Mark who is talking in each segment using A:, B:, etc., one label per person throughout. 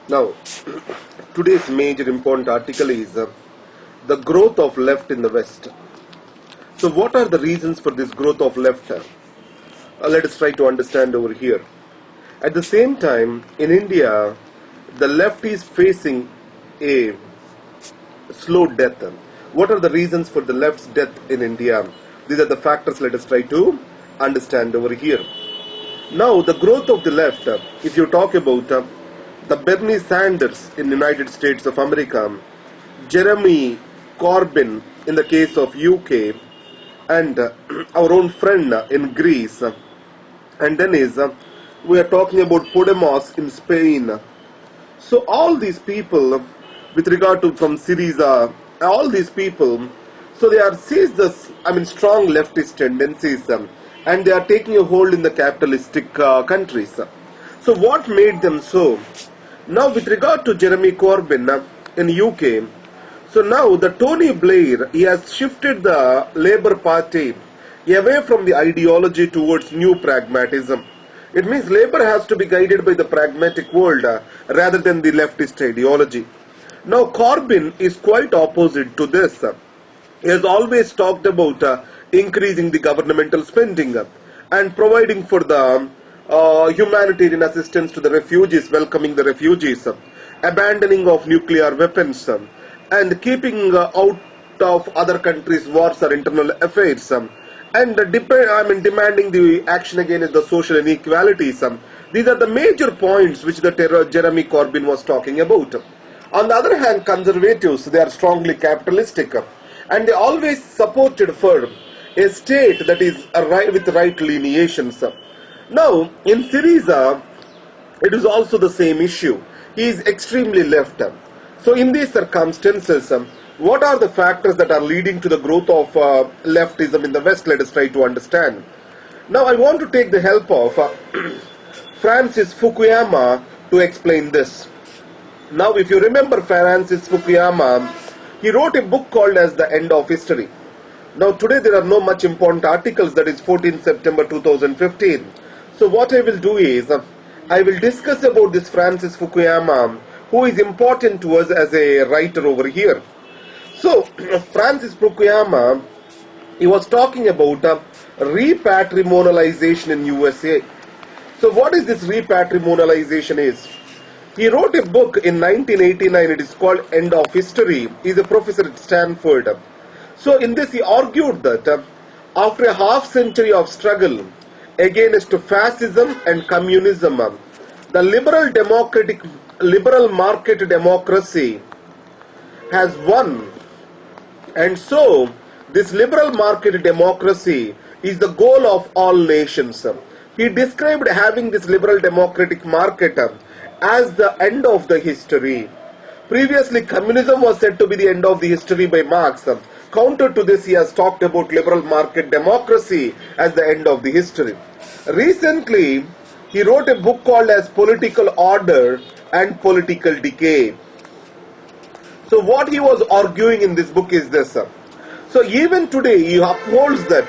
A: Now, today's major important article is the growth of left in the West. So, what are the reasons for this growth of left? Let us try to understand over here. At the same time, in India, the left is facing a slow death. What are the reasons for the left's death in India? These are the factors let us try to understand over here. Now, the growth of the left, if you talk about the Bernie Sanders in the United States of America, Jeremy Corbyn in the case of UK, and our own friend in Greece, and then we are talking about Podemos in Spain. So all these people, with regard to from Syriza, all these people, so they are sees this, strong leftist tendencies, and they are taking a hold in the capitalistic countries. So what made them so? Now with regard to Jeremy Corbyn in UK, so now the Tony Blair, he has shifted the Labour Party away from the ideology towards new pragmatism. It means Labour has to be guided by the pragmatic world rather than the leftist ideology. Now Corbyn is quite opposite to this. He has always talked about increasing the governmental spending and providing for the humanitarian assistance to the refugees, welcoming the refugees, abandoning of nuclear weapons, and keeping out of other countries' wars or internal affairs, and demanding the action against the social inequalities. These are the major points which the Jeremy Corbyn was talking about. On the other hand, conservatives, they are strongly capitalistic, and they always supported for a state that is with right lineations. Now, in Syriza, it is also the same issue. He is extremely left. So in these circumstances, what are the factors that are leading to the growth of leftism in the West? Let us try to understand. Now I want to take the help of Francis Fukuyama to explain this. Now if you remember Francis Fukuyama, he wrote a book called as The End of History. Now today there are no much important articles, that is 14 September 2015. So what I will do is, I will discuss about this Francis Fukuyama, who is important to us as a writer over here. So Francis Fukuyama, he was talking about repatrimonialization in USA. So what is this repatrimonialization is? He wrote a book in 1989, it is called End of History. He is a professor at Stanford. So in this he argued that after a half century of struggle against fascism and communism, the liberal market democracy has won. And so this liberal market democracy is the goal of all nations. He described having this liberal democratic market as the end of the history. Previously, communism was said to be the end of the history by Marx. Counter to this, he has talked about liberal market democracy as the end of the history. Recently, he wrote a book called as Political Order and Political Decay. So what he was arguing in this book is this. So even today, he upholds that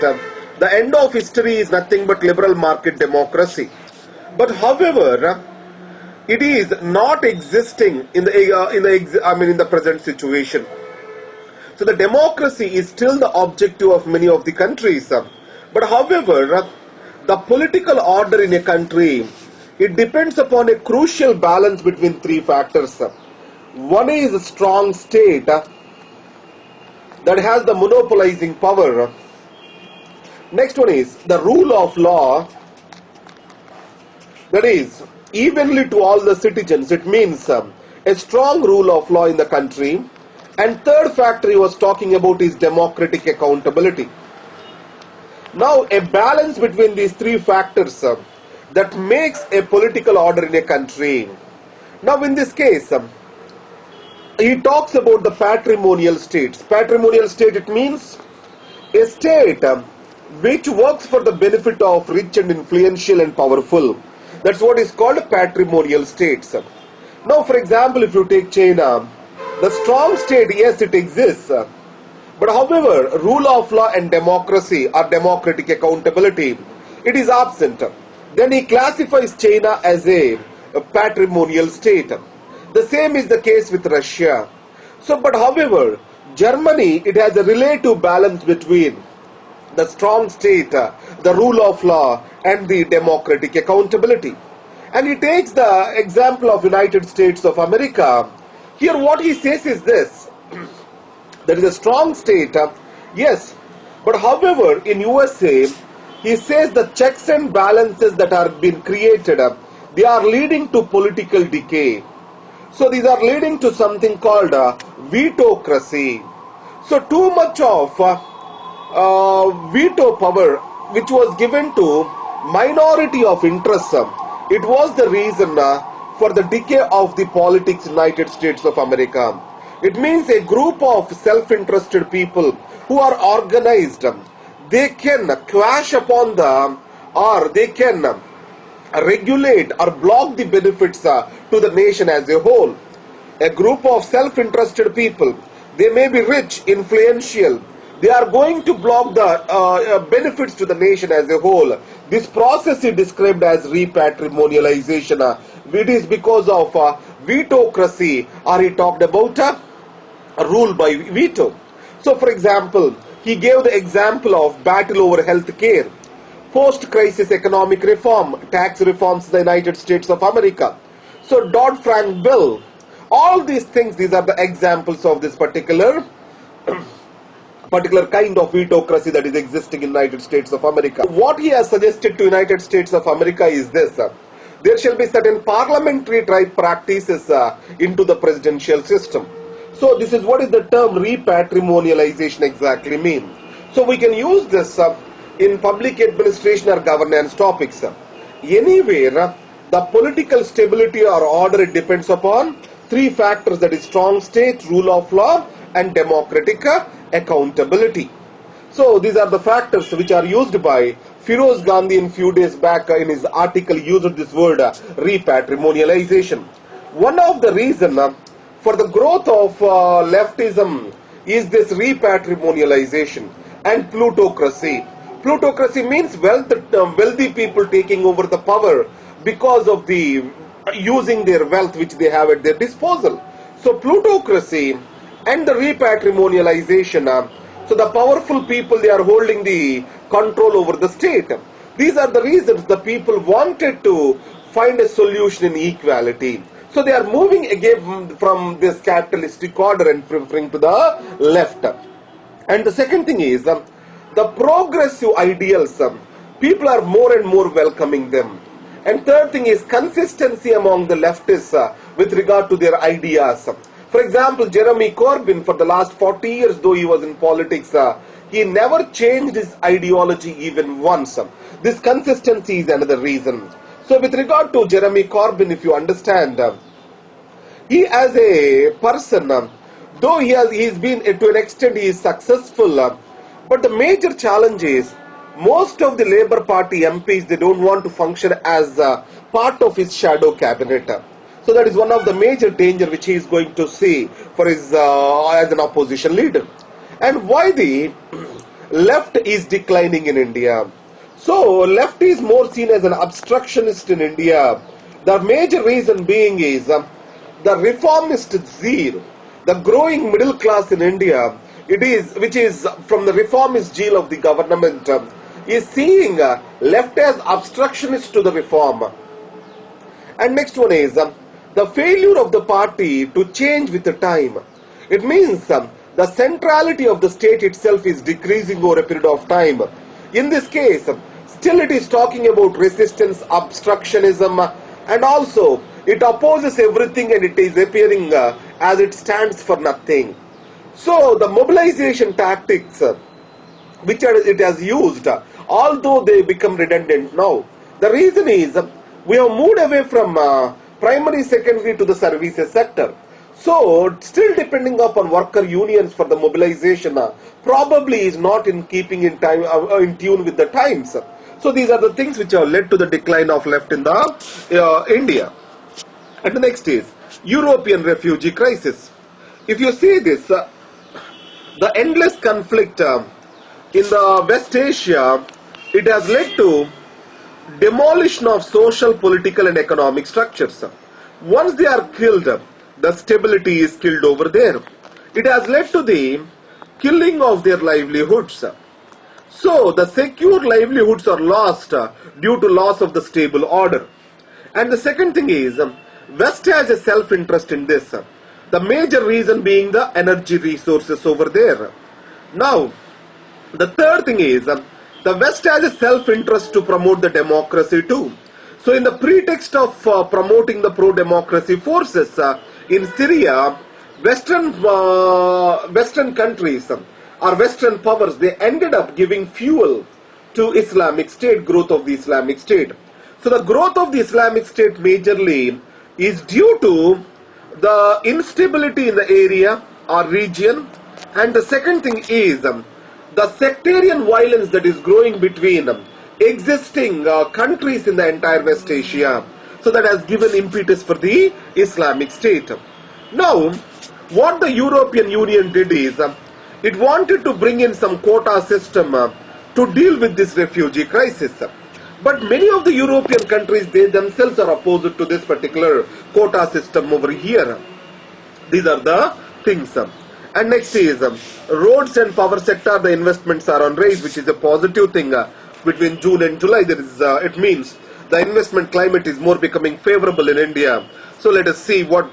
A: the end of history is nothing but liberal market democracy. But however, it is not existing in the present situation. So the democracy is still the objective of many of the countries. But however, the political order in a country, it depends upon a crucial balance between three factors. One is a strong state that has the monopolizing power. Next one is the rule of law, that is evenly to all the citizens. It means a strong rule of law in the country. And third factor he was talking about is democratic accountability. Now a balance between these three factors that makes a political order in a country. Now in this case, he talks about the patrimonial states. Patrimonial state, it means a state which works for the benefit of rich and influential and powerful. That's what is called patrimonial states. Now for example, if you take China, the strong state, yes, it exists. But however, rule of law and democracy or democratic accountability, it is absent. Then he classifies China as a patrimonial state. The same is the case with Russia. So, but however, Germany, it has a relative balance between the strong state, the rule of law, and the democratic accountability. And he takes the example of United States of America. Here what he says is this: there is a strong state, yes, but however in USA, he says the checks and balances that are being created, they are leading to political decay. So these are leading to something called vetocracy. So too much of veto power which was given to minority of interests, it was the reason for the decay of the politics in United States of America. It means a group of self-interested people who are organized, they can quash upon the, or they can regulate or block the benefits to the nation as a whole. A group of self-interested people, they may be rich, influential, they are going to block the benefits to the nation as a whole. This process is described as repatrimonialization. It is because of vetocracy, or he talked about rule by veto. So for example, he gave the example of battle over health care, post-crisis economic reform, tax reforms in the United States of America. So Dodd-Frank bill, all these things, these are the examples of this particular kind of vetocracy that is existing in United States of America. What he has suggested to United States of America is this: there shall be certain parliamentary type practices into the presidential system. So this is what is the term repatrimonialization exactly mean. So we can use this in public administration or governance topics. Anywhere the political stability or order, it depends upon three factors, that is strong state, rule of law, and democratic accountability. So these are the factors which are used by Firoz Gandhi in few days back in his article, used this word repatrimonialization. One of the reason for the growth of leftism is this repatrimonialization and plutocracy. Plutocracy means wealthy people taking over the power because of the using their wealth which they have at their disposal. So plutocracy and the repatrimonialization, so the powerful people, they are holding the control over the state. These are the reasons the people wanted to find a solution in equality. So they are moving again from this capitalistic order and preferring to the left. And the second thing is the progressive ideals. People are more and more welcoming them. And third thing is consistency among the leftists with regard to their ideas. For example, Jeremy Corbyn, for the last 40 years, though he was in politics, he never changed his ideology even once. This consistency is another reason. So with regard to Jeremy Corbyn, if you understand, he as a person, though he's been, to an extent, he is successful, but the major challenge is most of the Labour Party MPs, they don't want to function as part of his shadow cabinet. So that is one of the major danger which he is going to see for his as an opposition leader. And why the left is declining in India? So left is more seen as an obstructionist in India. The major reason being is the reformist zeal, the growing middle class in India, which is from the reformist zeal of the government, is seeing left as obstructionist to the reform. And next one is the failure of the party to change with the time. It means the centrality of the state itself is decreasing over a period of time. In this case, still it is talking about resistance, obstructionism, and also it opposes everything and it is appearing as it stands for nothing. So the mobilization tactics which it has used, although they become redundant now, the reason is we have moved away from primary, secondary to the services sector. So still depending upon worker unions for the mobilization probably is not in keeping in time in tune with the times. So these are the things which have led to the decline of left in the India. And the next is European refugee crisis. If you see this, the endless conflict in the West Asia, it has led to demolition of social, political and economic structures. Once they are killed, the stability is killed over there. It has led to the killing of their livelihoods. So the secure livelihoods are lost due to loss of the stable order. And the second thing is, West has a self-interest in this. The major reason being the energy resources over there. Now, the third thing is, the West has a self-interest to promote the democracy too. So in the pretext of promoting the pro-democracy forces in Syria, Western countries or Western powers, they ended up giving fuel to Islamic State, growth of the Islamic State. So the growth of the Islamic State majorly is due to the instability in the area or region, and the second thing is the sectarian violence that is growing between existing countries in the entire West Asia. So that has given impetus for the Islamic State. Now, what the European Union did is, it wanted to bring in some quota system to deal with this refugee crisis. But many of the European countries, they themselves are opposed to this particular quota system over here. These are the things. And next is roads and power sector, the investments are on rise, which is a positive thing. Between June and July, there is it means the investment climate is more becoming favorable in India. So let us see what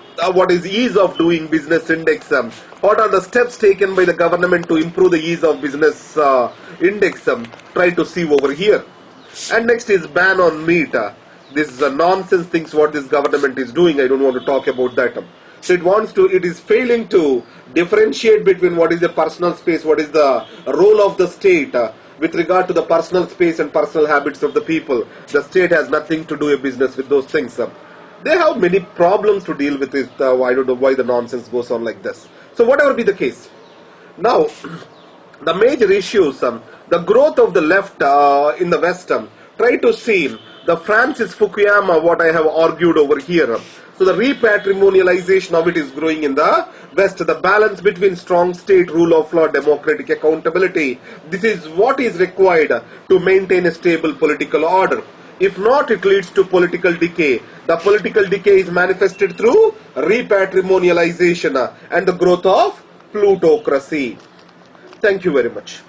A: is ease of doing business index. What are the steps taken by the government to improve the ease of business index? Try to see over here. And next is ban on meat. This is a nonsense things what this government is doing. I don't want to talk about that. So it is failing to differentiate between what is the personal space, what is the role of the state with regard to the personal space and personal habits of the people. The state has nothing to do a business with those things. They have many problems to deal with it. I don't know why the nonsense goes on like this. So whatever be the case. Now, the major issues, the growth of the left in the West, try to see the Francis Fukuyama, what I have argued over here. So the repatrimonialization of it is growing in the West. The balance between strong state, rule of law, democratic accountability. This is what is required to maintain a stable political order. If not, it leads to political decay. The political decay is manifested through repatrimonialization and the growth of plutocracy. Thank you very much.